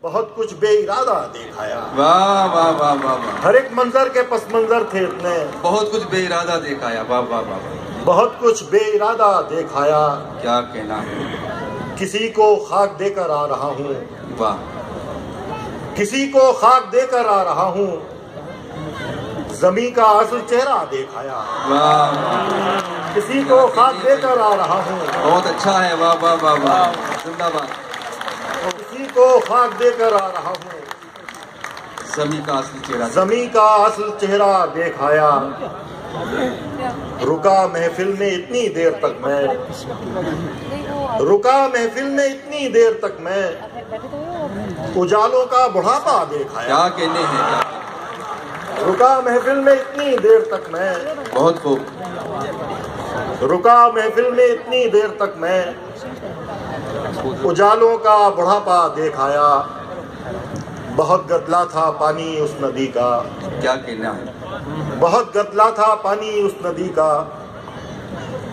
बहुत कुछ बेइरादा दिखाया। वाह वाह वाह वाह वाह। हर एक मंजर के पस मंजर थे इतने, बहुत कुछ बेइरादा दिखाया। वाह वाह वाह वाह। बहुत कुछ बेइरादा दिखाया। क्या कहना है। किसी को खाक देकर आ रहा हूँ। वाह। किसी को खाक देकर आ रहा हूँ, जमी का असल चेहरा दिखाया। वाह। किसी को खाक देकर आ रहा हूँ। बहुत अच्छा है। वाह वाह वाह वाह। जिंदाबाद। किसी को खाक देकर आ रहा हूँ, जमी का असली चेहरा। जमी का असल चेहरा दिखाया। रुका महफिल में इतनी देर तक मैं, रुका महफिल में इतनी देर तक मैं, उजालों का बुढ़ापा दिखाया। क्या कहने हैं। रुका महफिल में इतनी देर तक मैं, बहुत खूब। रुका महफिल में इतनी देर तक मैं, उजालों का बुढ़ापा दिखाया। बहुत गदला था पानी उस नदी का। क्या कहना है। बहुत गदला था पानी उस नदी का,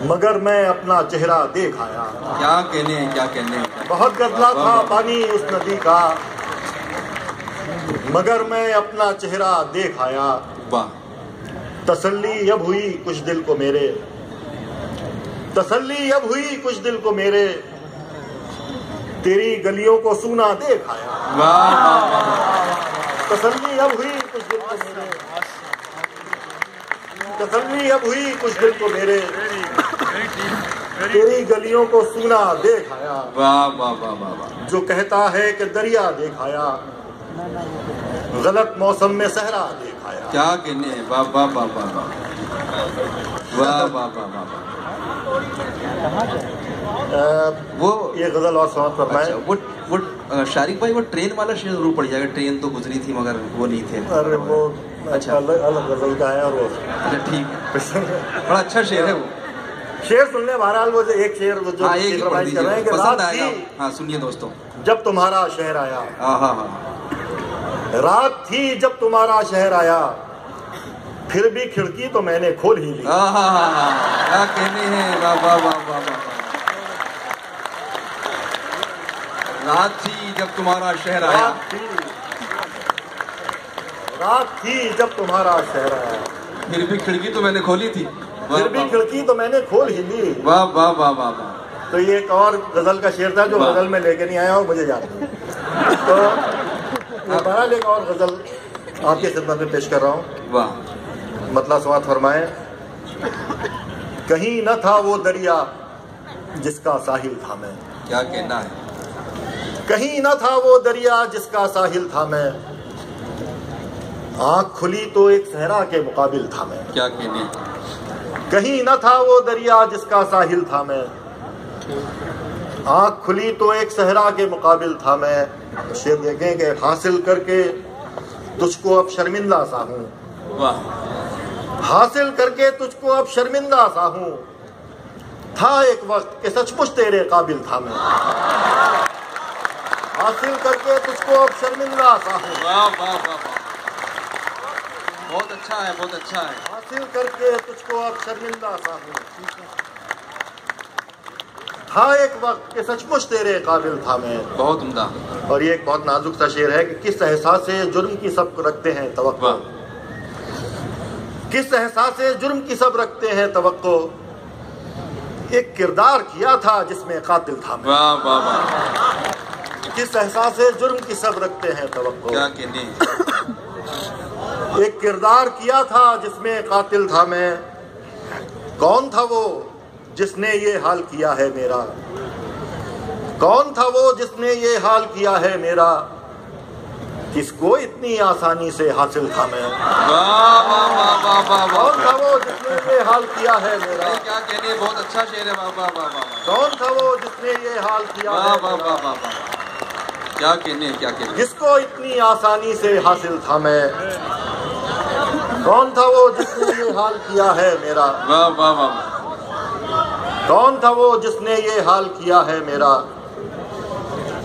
मगर मैं अपना चेहरा दिखाया। क्या कहने हैं। क्या कहने हैं। बहुत गदला था पानी उस नदी का, मगर मैं अपना चेहरा दिखाया। वाह। तसल्ली अब हुई कुछ दिल को मेरे, तसल्ली अब हुई कुछ दिल को मेरे, तेरी गलियों को सूना दिखाया। वाह वाह वाह। तसल्ली अब हुई कुछ दिल को मेरे, तसल्ली अब हुई कुछ दिल को मेरे, तेरी गलियों को सूना दिखाया। वाह वाह वाह वाह। जो कहता है कि दरिया दिखाया, गलत मौसम में सहरा दिखाया। क्या कहने हैं। वाह वाह वाह वाह वाह। वाह वाह वाह वाह। वो ये गजल और समाप्त करना है। वो शारिक भाई, वो ट्रेन वाला शेर जरूर पड़ जाएगा। ट्रेन तो गुजरी थी मगर वो नहीं थे। अरे वो अच्छा, अलग गजल का है। और वो अच्छा ठीक है। बड़ा अच्छा शेर है वो। शेर सुनने बहरहाल वो जो एक शेर जो हाँ, एक कर रहे हैं कि पसंद रात आएगा। थी हाँ सुनिए दोस्तों। जब तुम्हारा शहर आया, हाँ हाँ हाँ। रात थी जब तुम्हारा शहर आया, फिर भी खिड़की तो मैंने खोल ही ली। हाँ हाँ हाँ हाँ। क्या कहने हैं। वाह वाह वाह वाह वाह। रात थी जब तुम्हारा शहर आया, रात थी जब तुम्हारा शहर आया, फिर भी खिड़की तो मैंने खोली थी। फिर भी खिड़की तो मैंने खोल ही ली। वाह वाह वाह वाह वाह। तो ये एक और गजल का शेर था जो गजल में लेके नहीं आया हूँ, मुझे याद है। तो बहरहाल एक और गजल आपके खिदमत में पेश कर रहा हूँ। वाह। मतलब समात फरमाए। कहीं न था वो दरिया जिसका साहिल था मैं, क्या कहना है। कहीं न था वो दरिया जिसका साहिल था मैं, आँख खुली तो एक सहरा के मुकाबिल था मैं। क्या कहने। कहीं न था वो दरिया जिसका साहिल था मैं, आँख खुली तो एक सहरा के मुकाबिल था मैं। शेर देखें कि हासिल करके तुझको अब शर्मिंदा सा हूँ। वाह। हासिल करके तुझको अब शर्मिंदा सा हूँ, था एक वक्त कि सचमुच तेरे काबिल था मैं। हासिल करके तुझको अब शर्मिंदा सा हूँ। वाह वाह वाह। बहुत अच्छा है। बहुत अच्छा है। हासिल करके तुझको अब शर्मिंदा सा हूँ, था एक वक्त कि सचमुच तेरे काबिल था मैं। बहुत उम्दा। और ये एक बहुत नाजुक सा शेर है कि किस एहसास से जुर्म की सब रखते हैं तवक्को, किस एहसास से जुर्म की सब रखते हैं तवक्को, एक किरदार किया था जिसमें कातिल था मैं। वाह वाह वाह। किस एहसास से जुर्म की सब रखते हैं तवक्को, क्या कहने। एक किरदार किया था जिसमें कातिल था मैं। कौन था वो जिसने ये हाल किया है मेरा, कौन था वो जिसने ये हाल किया है मेरा, किसको इतनी आसानी से हासिल था मैं। वाह वाह वाह वाह वाह। कौन था वो जिसने ये हाल किया है मेरा। क्या कहने। बहुत अच्छा शेर है। वाह वाह वाह वाह। कौन था वो जिसने ये हाल किया वाह है वाह मेरा, वाह वाह। क्या कहने। क्या कहने। किसको इतनी आसानी से हासिल था मैं। कौन था वो जिसने ये हाल किया है मेरा। वाह वाह वाह। कौन था वो जिसने ये हाल किया है मेरा,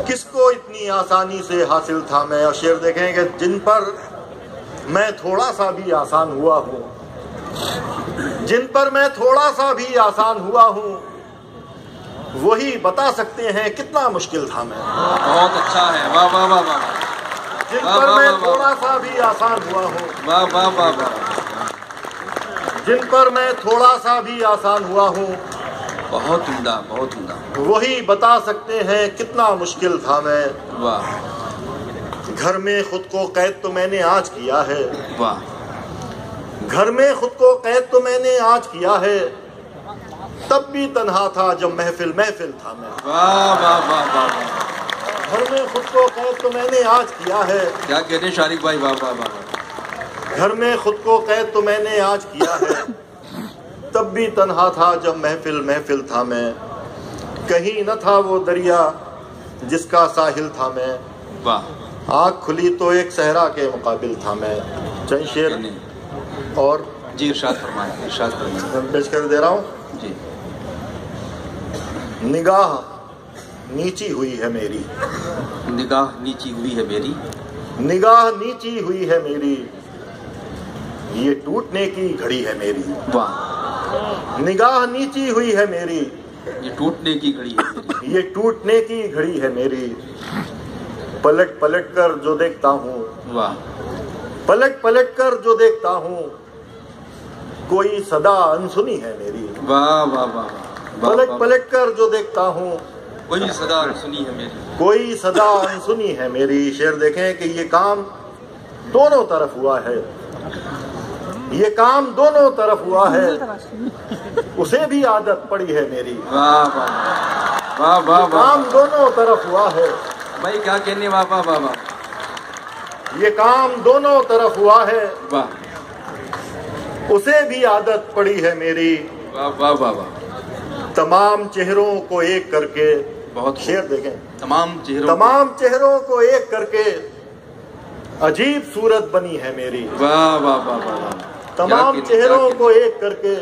किसको इतनी आसानी से हासिल था मैं। और शेर देखें कि जिन पर मैं थोड़ा सा भी आसान हुआ हूँ, जिन पर मैं थोड़ा सा भी आसान हुआ हूँ, वही बता सकते हैं कितना मुश्किल था मैं। बहुत अच्छा है, वाह वाह वाह वाह। जिन पर मैं थोड़ा सा भी आसान हुआ हूँ, वाह वाह वाह वाह। जिन पर मैं थोड़ा सा भी आसान हुआ हूँ, बहुत उम्दा, बहुत उम्दा। वही बता सकते हैं कितना मुश्किल था मैं। वाह। घर में खुद को कैद तो मैंने आज किया है, वाह। घर में खुद को कैद तो मैंने आज किया है, तब भी तन्हा था जब महफिल महफिल था मैं। वाह वाह वाह वाह। घर में खुद को कैद तो मैंने आज किया है। क्या कहते हैं शारिक भाई, वाह वाह वाह। घर में खुद को कैद तो मैंने आज किया है, तब भी तन्हा था जब महफिल महफिल था मैं। कहीं न था वो दरिया जिसका साहिल था मैं, वाह। आँख खुली तो एक सहरा के मुकाबिल था मैं। चंद शेर और जी इरशाद फरमाएं, इरशाद फरमाएं। पेश कर दे रहा हूँ जी। निगाह नीची हुई है मेरी, निगाह नीची हुई है मेरी, निगाह नीची हुई है मेरी, ये टूटने की घड़ी है मेरी। वाह। निगाह नीची हुई है मेरी, ये टूटने की घड़ी है मेरी, ये टूटने की घड़ी है मेरी। पलट पलट कर जो देखता हूँ, वाह। पलट पलट कर जो देखता हूँ, कोई सदा अनसुनी है मेरी। वाह वाह वाह। पलट पलट कर जो देखता हूँ, कोई सदा अनसुनी है मेरी, कोई सदा अनसुनी है मेरी। शेर देखें कि ये काम दोनों तरफ हुआ है, ये काम दोनों तरफ हुआ है, उसे भी आदत पड़ी है मेरी। वाह वाह वाह वाह। काम दोनों तरफ हुआ है भाई, क्या कहने, वाह वाह वाह वाह। ये काम दोनों तरफ हुआ है, वाह। उसे भी आदत पड़ी है मेरी। वाह वाह वाह वाह। तमाम चेहरों को एक करके, बहुत शेर देखें, तमाम चेहरों को एक करके अजीब सूरत बनी है मेरी। वाह वाह वाह वाह। तमाम चेहरों को एक करके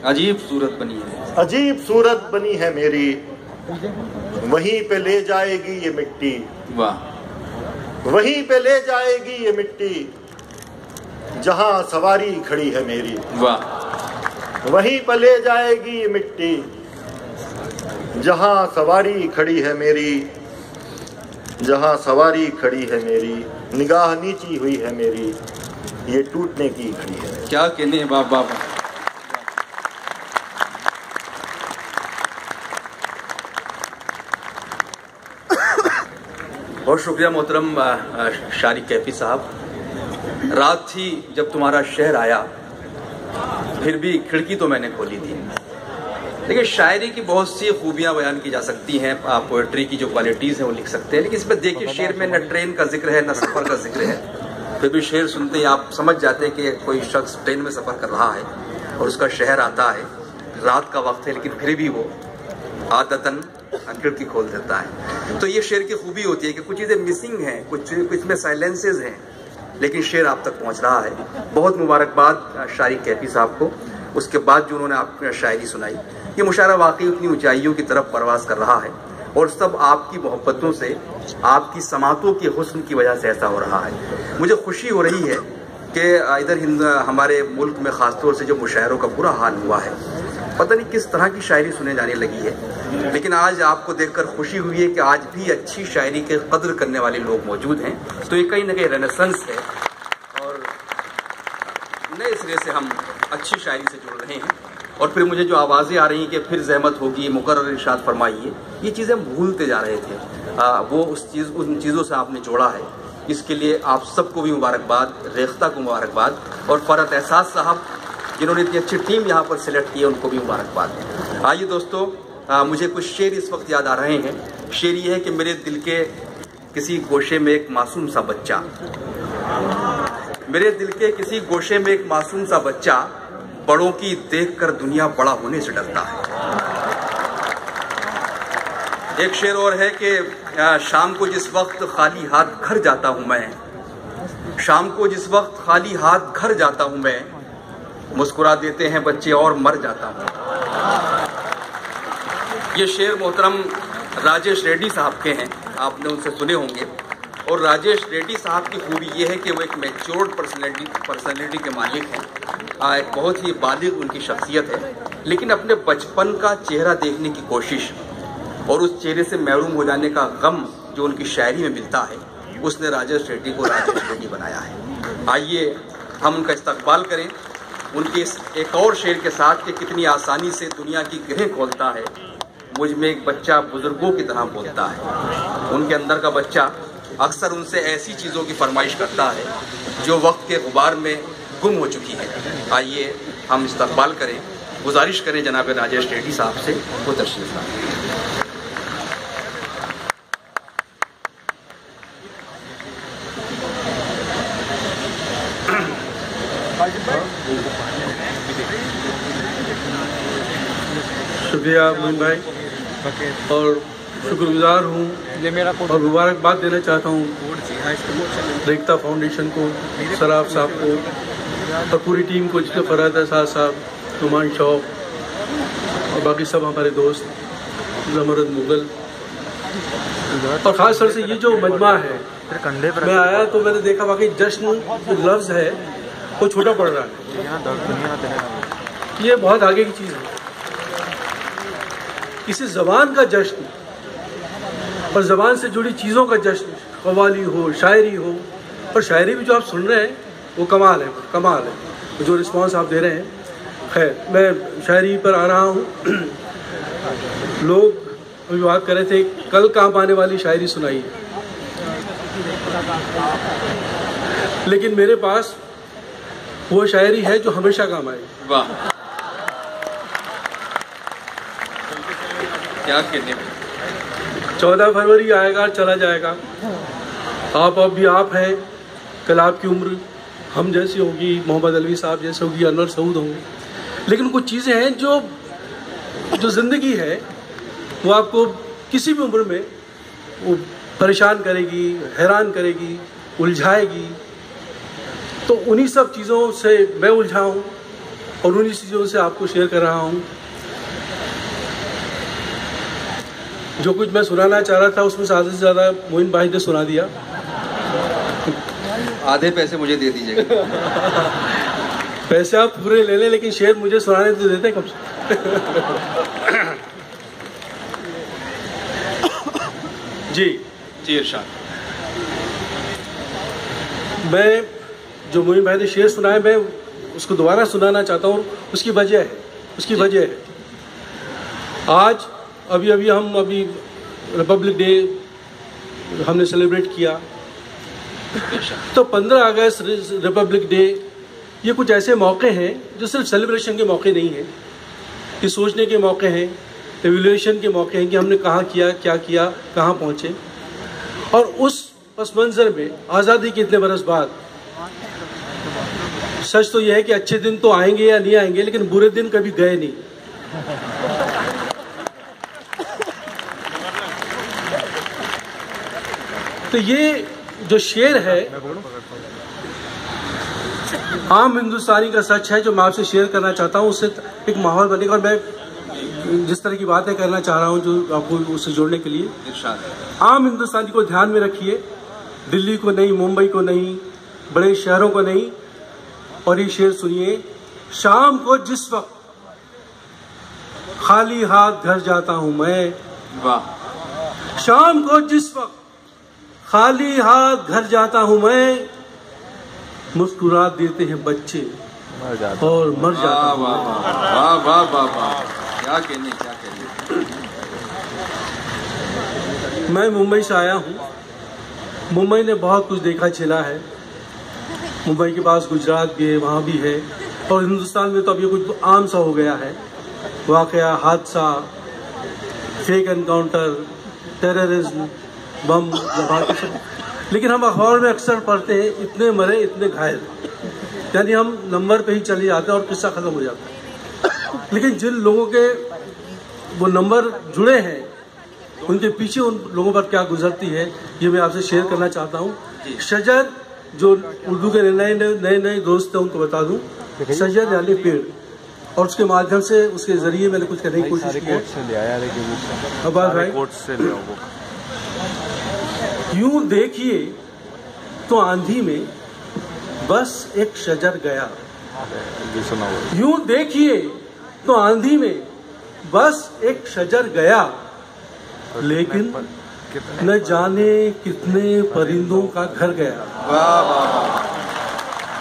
अजीब सूरत बनी है, अजीब सूरत बनी है मेरी। वहीं पे ले जाएगी ये मिट्टी, वाह। वहीं पे ले जाएगी ये मिट्टी, जहां सवारी खड़ी है मेरी। वाह। वहीं पे ले जाएगी ये मिट्टी, जहां सवारी खड़ी है मेरी, जहां सवारी खड़ी है मेरी। निगाह नीची हुई है मेरी, ये टूटने की घड़ी है। क्या कहने, वाह वाह वाह। बहुत शुक्रिया मोहतरम शारिक कैफी साहब। रात थी जब तुम्हारा शहर आया, फिर भी खिड़की तो मैंने खोली थी। देखिए, शायरी की बहुत सी खूबियां बयान की जा सकती हैं, पोएट्री की जो क्वालिटीज़ हैं वो लिख सकते हैं, लेकिन इसमें देखिए शेर में न ट्रेन का जिक्र है न सफ़र का जिक्र है। फिर भी शेर सुनते ही आप समझ जाते हैं कि कोई शख्स ट्रेन में सफ़र कर रहा है और उसका शहर आता है, रात का वक्त है, लेकिन फिर भी वो आदतन खिड़की खोल देता है। तो ये शेर की खूबी होती है कि कुछ चीज़ें मिसिंग हैं, कुछ में साइलेंसेज हैं, लेकिन शेर आप तक पहुंच रहा है। बहुत मुबारकबाद शारिक कैफी साहब को, उसके बाद जो उन्होंने आपको शायरी सुनाई, ये मुशायरा वाकई उतनी ऊंचाइयों की तरफ परवास कर रहा है, और सब आपकी मोहब्बतों से, आपकी समातों के हुस्न की वजह से ऐसा हो रहा है। मुझे खुशी हो रही है कि इधर हमारे मुल्क में ख़ासतौर से जो मुशायरों का बुरा हाल हुआ है, पता नहीं किस तरह की शायरी सुने जाने लगी है, लेकिन आज आपको देखकर खुशी हुई है कि आज भी अच्छी शायरी के कद्र करने वाले लोग मौजूद हैं। तो ये कहीं ना कहीं रेनेसेंस है और नए सिरे से हम अच्छी शायरी से जुड़ रहे हैं। और फिर मुझे जो आवाज़ें आ रही हैं कि फिर जहमत होगी, मुकर्रर इरशाद फरमाइए, ये चीज़ें हम भूलते जा रहे थे, वो उन चीज़ों से आपने जोड़ा है। इसके लिए आप सबको भी मुबारकबाद, रेख्ता को मुबारकबाद, और फरहत एहसास साहब जिन्होंने इतनी अच्छी टीम यहाँ पर सिलेक्ट की है, उनको भी मुबारकबाद। आइए दोस्तों, मुझे कुछ शेर इस वक्त याद आ रहे हैं। शेर ये है कि मेरे दिल के किसी गोशे में एक मासूम सा बच्चा, मेरे दिल के किसी गोशे में एक मासूम सा बच्चा, बड़ों की देखकर दुनिया बड़ा होने से डरता है। एक शेर और है कि शाम को जिस वक्त खाली हाथ घर जाता हूं मैं, शाम को जिस वक्त खाली हाथ घर जाता हूं मैं, मुस्कुरा देते हैं बच्चे और मर जाता हूं। ये शेर मोहतरम राजेश रेड्डी साहब के हैं, आपने उनसे सुने होंगे। और राजेश रेड्डी साहब की खूबी ये है कि वो एक मैच्योर्ड पर्सनैलिटी के मालिक हैं, एक बहुत ही बालिग उनकी शख्सियत है, लेकिन अपने बचपन का चेहरा देखने की कोशिश और उस चेहरे से महरूम हो जाने का गम जो उनकी शायरी में मिलता है, उसने राजेश रेड्डी को राजेश रेड्डी बनाया है। आइए हम उनका इस्तकबाल करें उनके इस एक और शेर के साथ कि कितनी आसानी से दुनिया की ग्रह खोलता है, मुझ में एक बच्चा बुजुर्गों की तरह बोलता है। उनके अंदर का बच्चा अक्सर उनसे ऐसी चीज़ों की फरमाइश करता है जो वक्त के गुबार में गुम हो चुकी है। आइए हम इस्तकबाल करें, गुजारिश करें जनाब राजेश रेड्डी साहब से वो तशरीफ लाएं। शुक्रिया मोइन भाई, और शुक्रगुजार हूँ और मुबारकबाद देना चाहता हूँ रेख्ता फाउंडेशन को, सराफ साहब को और पूरी टीम को, जिसमें फरहत एहसास साहब, नुमान शौक और बाकी सब हमारे दोस्त, जमरद मुगल, और ख़ास तौर से ये जो मजमा है। मैं आया तो मैंने देखा वाकई जश्न जो लफ्ज़ है वो छोटा पड़ रहा है, ये बहुत आगे की चीज़ है। किसी ज़बान का जश्न और ज़बान से जुड़ी चीज़ों का जश्न, कव्वाली हो, शायरी हो, और शायरी भी जो आप सुन रहे हैं वो कमाल है, कमाल है जो रिस्पांस आप दे रहे हैं। खैर, मैं शायरी पर आ रहा हूँ। लोग अभी बात कर रहे थे कल काम आने वाली शायरी सुनाई, लेकिन मेरे पास वो शायरी है जो हमेशा काम आएगी। वाह, क्या कहने। 14 फरवरी आएगा, चला जाएगा। आप अब भी आप हैं, कल आपकी उम्र हम जैसी होगी, मोहम्मद अलवी साहब जैसे होगी, अनवर सऊद होंगे, लेकिन कुछ चीज़ें हैं जो ज़िंदगी है वो आपको किसी भी उम्र में वो परेशान करेगी, हैरान करेगी, उलझाएगी। तो उन्हीं सब चीज़ों से मैं उलझा हूँ और उन्हीं चीज़ों से आपको शेयर कर रहा हूँ। जो कुछ मैं सुनाना चाह रहा था उसमें से आधे से ज़्यादा मोइन भाई ने सुना दिया। आधे पैसे मुझे दे दीजिएगा। पैसे आप पूरे ले लें, लेकिन शेर मुझे सुनाने तो देते कब से। जी इरशाद। मैं जो मोइन भाई ने शेर सुनाया, मैं उसको दोबारा सुनाना चाहता हूँ। उसकी वजह है आज अभी हम रिपब्लिक डे हमने सेलिब्रेट किया। तो 15 अगस्त रिपब्लिक डे, ये कुछ ऐसे मौके हैं जो सिर्फ सेलिब्रेशन के मौके नहीं हैं, ये सोचने के मौके हैं, एवल्यूएशन के मौके हैं कि हमने कहाँ किया, क्या किया, कहाँ पहुँचे। और उस पस मंज़र में आज़ादी के इतने बरस बाद सच तो यह है कि अच्छे दिन तो आएंगे या नहीं आएंगे, लेकिन बुरे दिन कभी गए नहीं। तो ये जो शेर है आम हिंदुस्तानी का सच है जो मैं आपसे शेयर करना चाहता हूँ। उससे एक माहौल बनेगा और मैं जिस तरह की बातें करना चाह रहा हूँ जो आपको उससे जोड़ने के लिए, आम हिंदुस्तानी को ध्यान में रखिए, दिल्ली को नहीं, मुंबई को नहीं, बड़े शहरों को नहीं। और ये शेर सुनिए। शाम को जिस वक्त खाली हाथ घर जाता हूँ मैं, वाह, शाम को जिस वक्त खाली हाथ घर जाता हूँ मैं, मुस्कुरा देते हैं बच्चे और मर जाता हूँ। वाह वाह वाह वाह, क्या कहने। मैं मुंबई से आया हूँ। मुंबई ने बहुत कुछ देखा झेला है। मुंबई के पास गुजरात भी है, वहाँ भी है, और हिंदुस्तान में तो अब ये कुछ आम सा हो गया है। वाकया, हादसा, फेक एनकाउंटर, टेररिज्म, बम, लेकिन हम अखबार में अक्सर पढ़ते हैं इतने मरे इतने घायल, यानी हम नंबर पे ही चले जाते हैं और किस्सा खत्म हो जाता है। लेकिन जिन लोगों के वो नंबर जुड़े हैं उनके पीछे उन लोगों पर क्या गुजरती है, ये मैं आपसे शेयर करना चाहता हूँ। शजर, जो उर्दू के नए दोस्त हैं उनको बता दूं, शजर यानी पेड़, और उसके माध्यम से उसके जरिए मैंने कुछ करने की कोशिश की है। अब भाई, यूं देखिए तो आंधी में बस एक शजर गया, यूं देखिए तो आंधी में बस एक शजर गया, लेकिन न जाने कितने परिंदों का घर गया। वाह वाह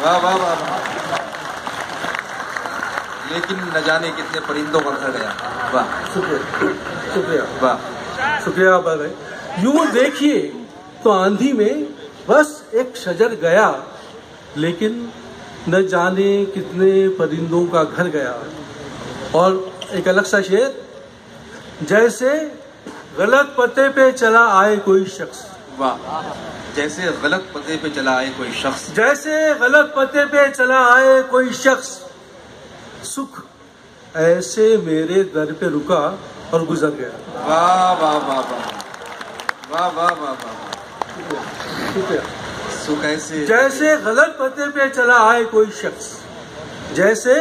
वाह वाह वाह वाह। लेकिन न जाने कितने परिंदों का घर गया। वाह, शुक्रिया वाह, शुक्रिया भाई। यूं देखिए तो आंधी में बस एक शजर गया, लेकिन न जाने कितने परिंदों का घर गया। और एक अलग सा शेर, जैसे गलत पते पे चला आए कोई शख्स। वाह, जैसे गलत पते पे चला आए कोई शख्स। जैसे गलत पते पे चला आए कोई शख्स, सुख ऐसे मेरे दर पे रुका और गुजर गया। वाह वाह वाह वाह वाह वाह वाह वाह। शुक्रिया। सुख ऐसे, जैसे गलत पते पे चला आए कोई शख्स, जैसे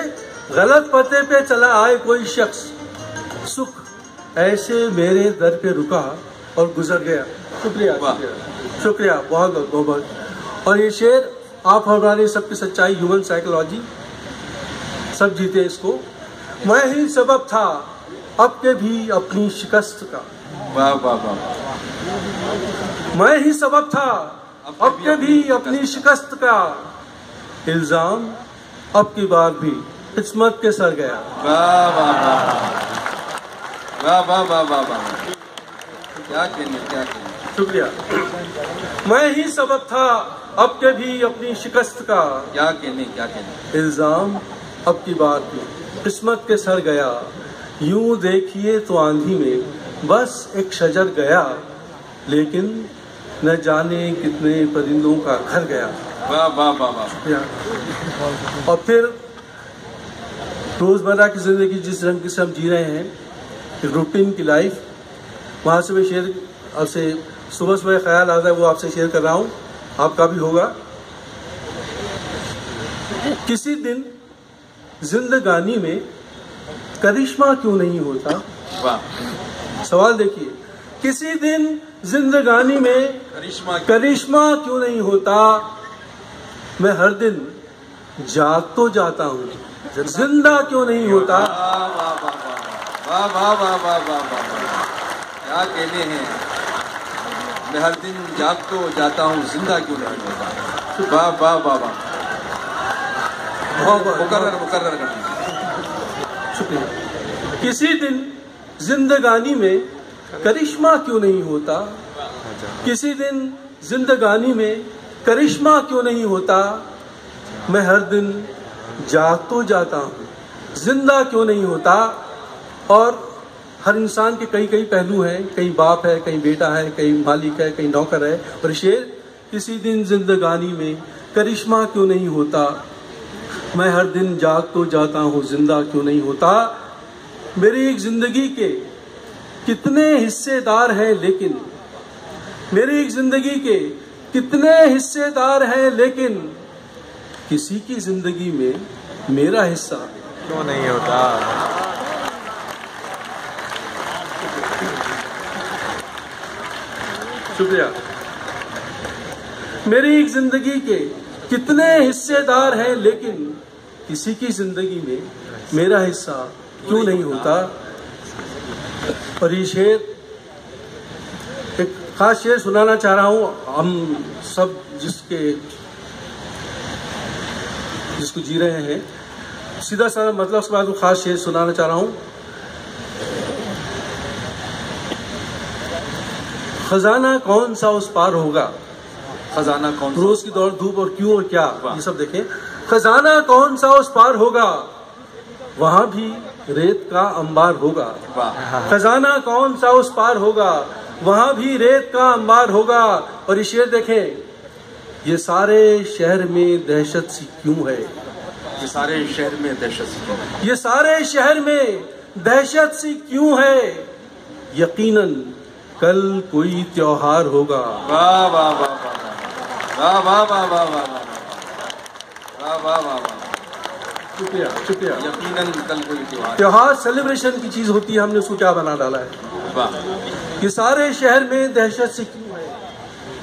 गलत पते पे चला आए कोई शख्स, सुख ऐसे मेरे दर पे रुका और गुजर गया। शुक्रिया शुक्रिया शुक्रिया, बहुत बहुत बहुत। और ये शेर आप हमारे सबकी सच्चाई, ह्यूमन साइकोलॉजी, सब जीते इसको। मैं ही सबब था अब के भी अपनी शिकस्त का। वाह वाह वाह। मैं ही सबब था अब के भी अपनी शिकस्त का, इल्जाम अब की बार भी किस्मत के सर गया। वाह वाह वाह वाह वाह वाह वाह वाह। क्या कहने, क्या कहने। शुक्रिया। मैं ही सबब था अब के भी अपनी शिकस्त का, क्या कहने, क्या कहने। इल्जाम अब की बार भी किस्मत के सर गया। यूं देखिए तो आंधी में बस एक शजर गया, लेकिन न जाने कितने परिंदों का घर गया। वाह वाह वाह वाह। और फिर रोजमर्रा की जिंदगी जिस रंग से हम जी रहे हैं, रूटीन की लाइफ, वहां से मैं शेयर आपसे सुबह सुबह ख्याल आता है, वो आपसे शेयर कर रहा हूँ, आपका भी होगा। किसी दिन जिंदगानी में करिश्मा क्यों नहीं होता। वाह। सवाल देखिए, किसी दिन जिंदगानी में करिश्मा क्यों नहीं होता। मैं हर दिन जाग तो जाता हूँ, जिंदा क्यों नहीं होता। वाह वाह वाह वाह वाह वाह। क्या कहने हैं। मैं हर दिन जाग तो जाता हूँ, जिंदा क्यों नहीं होता। वाह वाह वाह वाह। मुकर्रर मुकर्रर कर दीजिए। शुक्रिया। किसी दिन जिंदगानी में करिश्मा क्यों नहीं होता। किसी दिन जिंदगानी में करिश्मा क्यों नहीं होता। मैं हर दिन जाग तो जाता हूँ, जिंदा क्यों नहीं होता। और हर इंसान के कई कई पहलू हैं, कहीं बाप है, कहीं बेटा है, कहीं मालिक है, कहीं नौकर है। और शेर, किसी दिन जिंदगानी में करिश्मा क्यों नहीं होता। मैं हर दिन जाग तो जाता हूँ, जिंदा क्यों नहीं होता। मेरी एक जिंदगी के कितने हिस्सेदार हैं, लेकिन मेरी एक जिंदगी के कितने हिस्सेदार हैं, लेकिन किसी की जिंदगी में मेरा हिस्सा क्यों नहीं होता। शुक्रिया। मेरी एक जिंदगी के कितने हिस्सेदार हैं, लेकिन किसी की जिंदगी में मेरा हिस्सा क्यों नहीं होता। और ये शेर, एक खास शेर सुनाना चाह रहा हूँ। हम सब जिसको जी रहे हैं, सीधा सा मतलब उसके बाद खास शेर सुनाना चाह रहा हूँ। खजाना कौन सा उस पार होगा। खजाना कौन सा। रोज की दौड़ धूप और क्यों और क्या, ये सब देखें। खजाना कौन सा उस पार होगा, वहां भी रेत का अंबार होगा। खजाना कौन सा उस पार होगा, वहां भी रेत का अंबार होगा। और ये शेर देखें, ये सारे शहर में दहशत सी क्यों है। ये सारे शहर में दहशत सी क्यों है। ये सारे शहर में दहशत सी क्यों है। यकीनन कल कोई त्योहार होगा। वाह वाह वाह वाह वाह वाह वाह वाह वाह वाह वाह वाह। शुक्रिया शुक्रिया। यकीनन कल कोई त्योहार सेलिब्रेशन की चीज होती है, हमने उसको क्या बना डाला है। वाह। ये सारे शहर में दहशत सी क्यों है।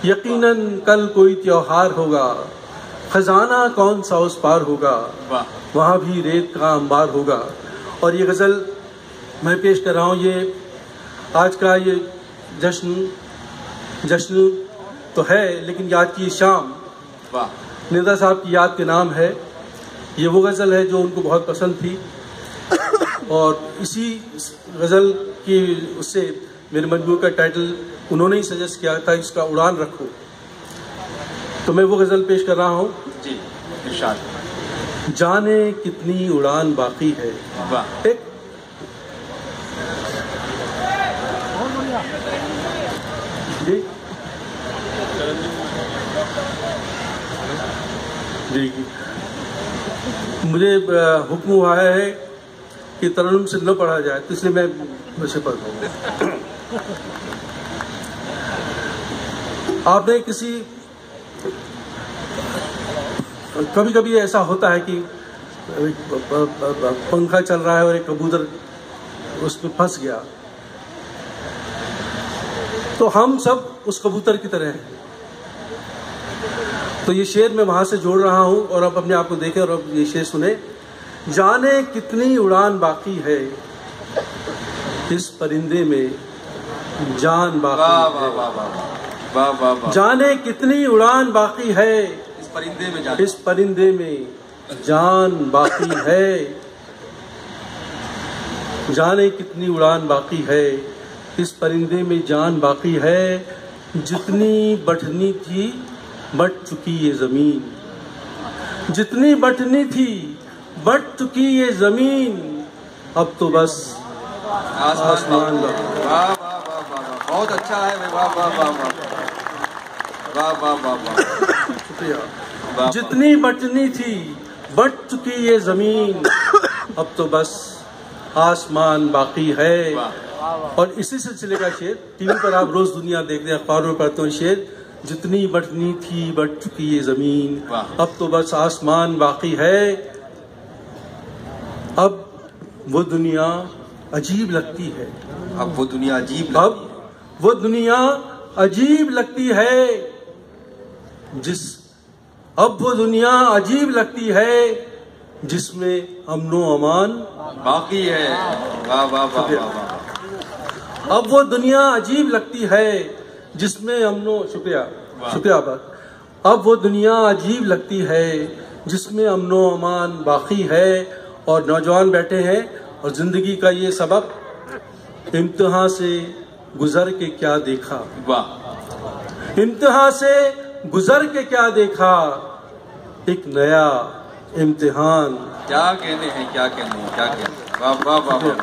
यकीनन कल कोई त्योहार होगा। खजाना कौन सा उस पार होगा, वहां भी रेत का अंबार होगा। और ये गजल मैं पेश कर रहा हूँ, ये आज का ये जश्न तो है, लेकिन याद की शाम नेता साहब की याद के नाम है। ये वो गज़ल है जो उनको बहुत पसंद थी, और इसी गज़ल की उससे मेरे मजमू का टाइटल उन्होंने ही सजेस्ट किया था, इसका उड़ान रखो। तो मैं वो गज़ल पेश कर रहा हूँ जी, इरशाद। जाने कितनी उड़ान बाकी है। वाह। एक जी जी मुझे हुक्म हुआ है कि तरन्नुम से न पढ़ा जाए, तो इसलिए मैं वैसे पढ़ रहा हूँ। आपने कभी कभी ऐसा होता है कि पंखा चल रहा है और एक कबूतर उस पर फंस गया, तो हम सब उस कबूतर की तरह हैं। तो ये शेर मैं वहां से जोड़ रहा हूं, और अब अपने आप को देखें और अब ये शेर सुने। जाने कितनी उड़ान बाकी है इस परिंदे में जान बाकी है। वाह वाह वाह। जाने कितनी उड़ान बाकी है इस परिंदे में जान बाकी है। जाने कितनी उड़ान बाकी है इस परिंदे में जान बाकी है। जितनी बढ़नी थी बढ़ चुकी ये जमीन, जितनी बढ़नी थी बढ़ चुकी ये जमीन, अब तो बस आसमान। वाह वाह वाह वाह, बहुत अच्छा है भाई। वाह वाह वाह वाह वाह वाह वाह वाह, शुक्रिया। जितनी बढ़नी थी बढ़ चुकी ये जमीन, अब तो बस आसमान बाकी है। और इसी सिलसिले का शेर टीवी पर आप रोज दुनिया देखते हैं, अखबारों में पढ़ते हो शेर, जितनी बढ़नी थी बढ़ चुकी ये जमीन, अब तो बस आसमान बाकी है। अब वो दुनिया अजीब लगती है, अब वो दुनिया अजीब लगती है अब वो दुनिया अजीब लगती है जिसमें अमनो अमान बाकी है। वाह वाह वाह वाह। अब वो दुनिया अजीब लगती है जिसमें शुक्रिया बात। अब वो दुनिया अजीब लगती है जिसमें अमनो अमान बाकी है। और नौजवान बैठे हैं और जिंदगी का ये सबक, इम्तिहान से गुजर के क्या देखा। वाह। इम्तिहान से गुजर के क्या देखा, एक नया इम्तिहान। क्या कहने हैं, क्या कहने हैं, क्या कहने हैं। वाह वाह वाह वाह।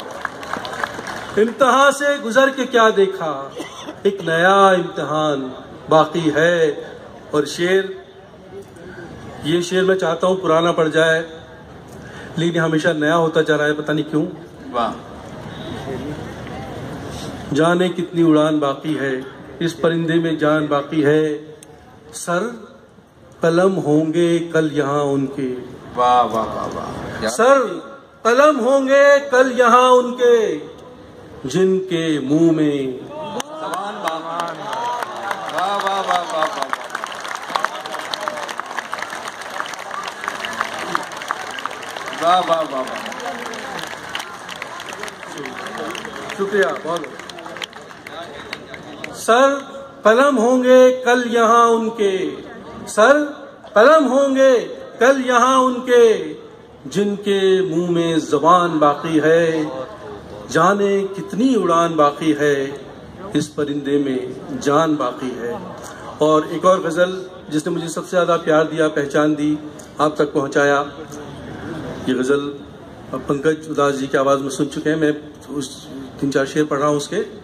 इम्तिहान से गुजर के क्या देखा, एक नया इम्तिहान बाकी है। और ये शेर मैं चाहता हूँ पुराना पड़ जाए, लेकिन हमेशा नया होता जा रहा है, पता नहीं क्यों। वाह। जाने कितनी उड़ान बाकी है इस परिंदे में जान बाकी है। सर कलम होंगे कल यहाँ उनके। वाह वाह वाह वाह। सर कलम होंगे कल यहाँ उनके, जिनके मुंह में जबान बामान। वाह वाह वाह वाह वाह। वाह वाह वाह वाह। शुक्रिया बहुत। सर कलम होंगे कल यहाँ उनके, सर कलम होंगे कल यहाँ उनके, जिनके मुंह में जबान बाकी है। जाने कितनी उड़ान बाकी है इस परिंदे में जान बाकी है। और एक और गज़ल जिसने मुझे सबसे ज़्यादा प्यार दिया, पहचान दी, आप तक पहुंचाया, ये गज़ल पंकज उदास जी की आवाज़ में सुन चुके हैं। मैं उस 3-4 शेर पढ़ रहा हूँ उसके।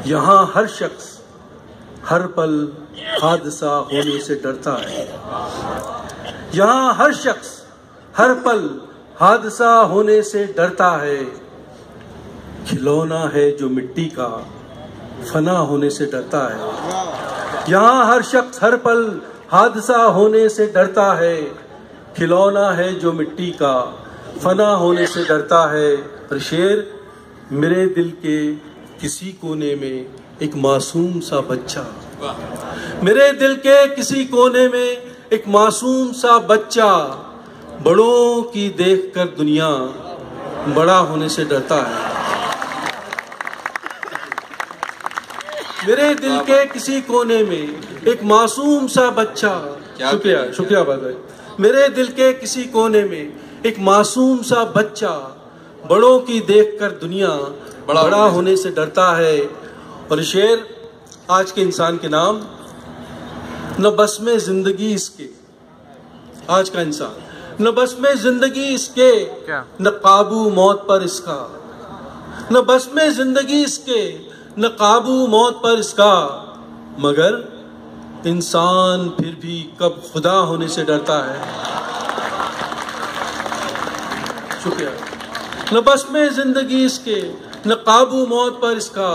यहाँ हर शख्स हर पल हादसा होने से डरता है। यहाँ हर शख्स हर पल हादसा होने से डरता है। खिलौना है जो मिट्टी का फना होने से डरता है। यहाँ हर शख्स हर पल हादसा होने से डरता है। खिलौना है जो मिट्टी का फना होने से डरता है। और शेर, मेरे दिल के किसी कोने में एक मासूम सा बच्चा, मेरे दिल के किसी कोने में एक मासूम सा बच्चा, बड़ों की देखकर दुनिया बड़ा होने से डरता है। मेरे दिल के किसी कोने में एक मासूम सा बच्चा, शुक्रिया बाबा। मेरे दिल के किसी कोने में एक मासूम सा बच्चा बड़ों की देखकर दुनिया बड़ा होने से डरता है। और शेर आज के इंसान के नाम, न बस में जिंदगी इसके, आज का इंसान न बस में जिंदगी इसके, न काबू मौत पर इसका, न बस में जिंदगी इसके, न काबू मौत पर इसका, मगर इंसान फिर भी कब खुदा होने से डरता है। शुक्रिया। न बस में जिंदगी इसके, न काबू मौत पर इसका,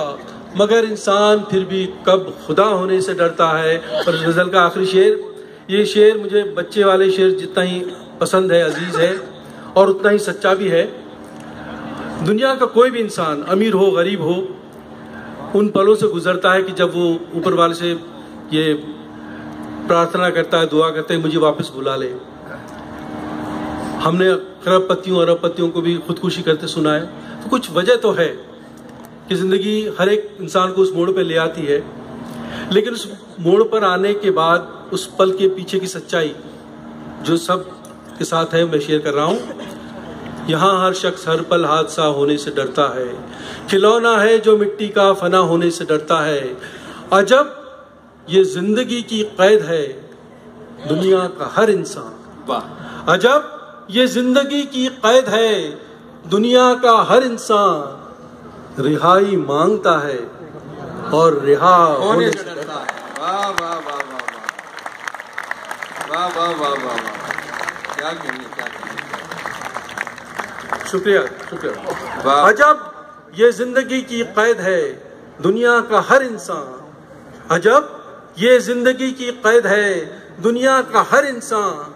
मगर इंसान फिर भी कब खुदा होने से डरता है। और गजल का आखिरी शेर, ये शेर मुझे बच्चे वाले शेर जितना ही पसंद है, अजीज है और उतना ही सच्चा भी है। दुनिया का कोई भी इंसान, अमीर हो गरीब हो, उन पलों से गुजरता है कि जब वो ऊपर वाले से ये प्रार्थना करता है, दुआ करता है, मुझे वापस बुला ले। हमने खरबपतियों अरबपतियों को भी खुदकुशी करते सुना है। तो कुछ वजह तो है कि जिंदगी हर एक इंसान को उस मोड़ पे ले आती है, लेकिन उस मोड़ पर आने के बाद उस पल के पीछे की सच्चाई जो सब के साथ है, मैं शेयर कर रहा हूँ। यहाँ हर शख्स हर पल हादसा होने से डरता है, खिलौना है जो मिट्टी का फना होने से डरता है। अजब ये जिंदगी की कैद है दुनिया का हर इंसान, अजब ये जिंदगी की कैद है दुनिया का हर इंसान, रिहाई मांगता है और रिहा होने से डरता है। वाह वाह वाह वाह वाह वाह वाह वाह वाह, क्या कहने, क्या कहने। शुक्रिया शुक्रिया। अजब ये जिंदगी की कैद है दुनिया का हर इंसान, अजब ये जिंदगी की कैद है दुनिया का हर इंसान,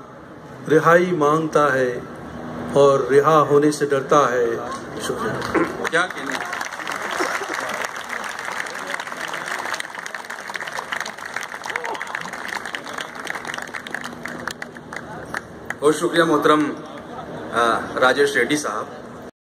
रिहाई मांगता है और रिहा होने से डरता है। शुक्रिया। क्या कहने। बहुत शुक्रिया मोहतरम राजेश रेड्डी साहब।